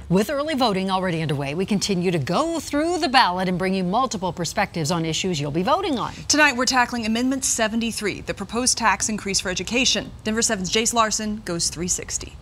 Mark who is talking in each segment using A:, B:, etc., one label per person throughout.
A: With early voting already underway, we continue to go through the ballot and bring you multiple perspectives on issues you'll be voting on.
B: Tonight, we're tackling Amendment 73, the proposed tax increase for education. Denver 7's Jace Larson goes 360.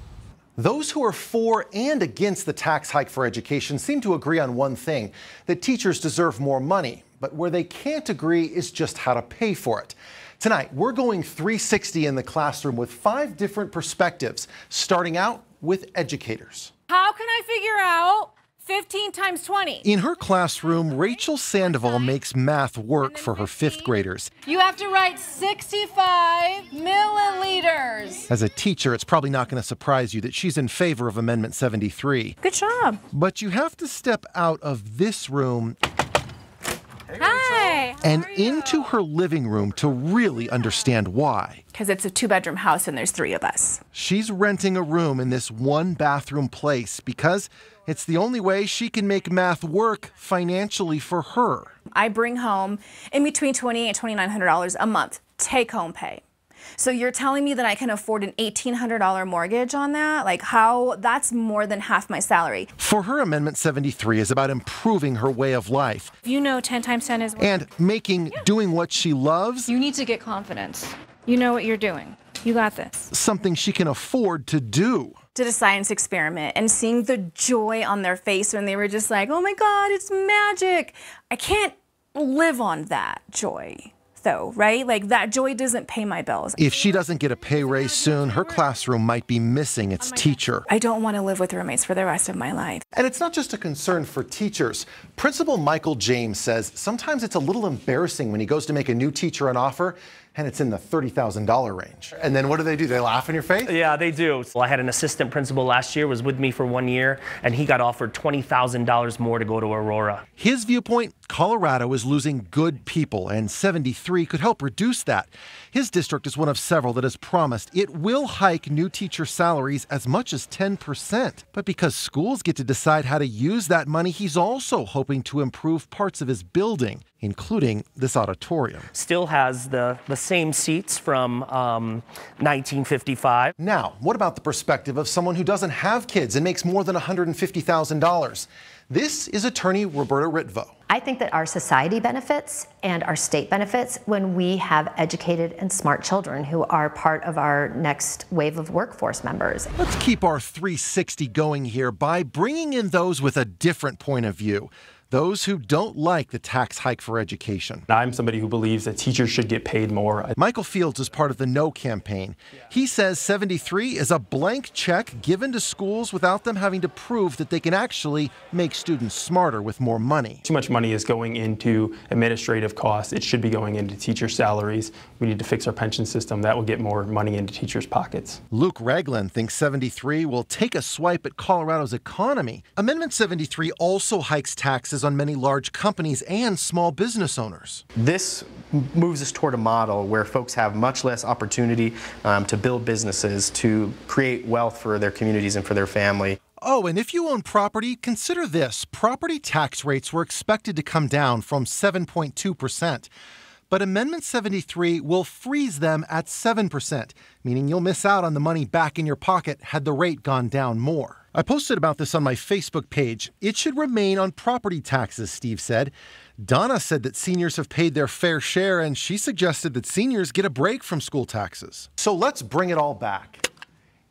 C: Those who are for and against the tax hike for education seem to agree on one thing, that teachers deserve more money. But where they can't agree is just how to pay for it. Tonight, we're going 360 in the classroom with 5 different perspectives, starting out with educators.
D: How can I figure out 15 times 20?
C: In her classroom, Rachel Sandoval makes math work for her 5th graders.
D: You have to write 65 milliliters.
C: As a teacher, it's probably not going to surprise you that she's in favor of Amendment 73.
D: Good job.
C: But you have to step out of this room
D: Hi.
C: and into her living room to really understand why.
D: Because it's a 2-bedroom house and there's 3 of us.
C: She's renting a room in this 1-bathroom place because it's the only way she can make math work financially for her.
D: I bring home in between $2,800 and $2,900 a month, take-home pay. So you're telling me that I can afford an $1,800 mortgage on that? Like how? That's more than half my salary.
C: For her, Amendment 73 is about improving her way of life.
D: You know 10 times 10 is...
C: And making doing what she loves...
D: You need to get confidence. You know what you're doing. You got this.
C: Something she can afford to do.
D: Did a science experiment and seeing the joy on their face when they were just like, oh my God, it's magic. I can't live on that joy. Though, right? Like that joy doesn't pay my bills.
C: If she doesn't get a pay raise soon, her classroom might be missing its teacher.
D: I don't want to live with roommates for the rest of my life.
C: And it's not just a concern for teachers. Principal Michael James says sometimes it's a little embarrassing when he goes to make a new teacher an offer and it's in the $30,000 range. And then what do? They laugh in your face?
E: Yeah, they do. Well, I had an assistant principal last year, was with me for 1 year, and he got offered $20,000 more to go to Aurora.
C: His viewpoint, Colorado is losing good people, and 73 could help reduce that. His district is one of several that has promised it will hike new teacher salaries as much as 10%. But because schools get to decide how to use that money, he's also hoping to improve parts of his building, including this auditorium.
E: Still has the same seats from 1955.
C: Now, what about the perspective of someone who doesn't have kids and makes more than $150,000? This is attorney Roberta Ritvo.
F: I think that our society benefits and our state benefits when we have educated and smart children who are part of our next wave of workforce members.
C: Let's keep our 360 going here by bringing in those with a different point of view. Those who don't like the tax hike for education.
G: I'm somebody who believes that teachers should get paid more.
C: Michael Fields is part of the No campaign. He says 73 is a blank check given to schools without them having to prove that they can actually make students smarter with more money.
G: Too much money is going into administrative costs. It should be going into teacher salaries. We need to fix our pension system. That will get more money into teachers' pockets.
C: Luke Ragland thinks 73 will take a swipe at Colorado's economy. Amendment 73 also hikes taxes on many large companies and small business owners.
H: This moves us toward a model where folks have much less opportunity to build businesses, to create wealth for their communities and for their family.
C: Oh, and if you own property, consider this. Property tax rates were expected to come down from 7.2%. But Amendment 73 will freeze them at 7%, meaning you'll miss out on the money back in your pocket had the rate gone down more. I posted about this on my Facebook page. It should remain on property taxes, Steve said. Donna said that seniors have paid their fair share, and she suggested that seniors get a break from school taxes. So let's bring it all back.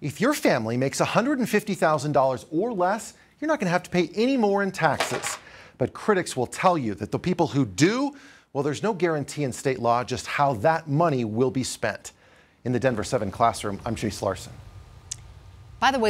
C: If your family makes $150,000 or less, you're not going to have to pay any more in taxes. But critics will tell you that the people who do, well, there's no guarantee in state law just how that money will be spent. In the Denver 7 classroom, I'm Jace Larson.
A: By the way,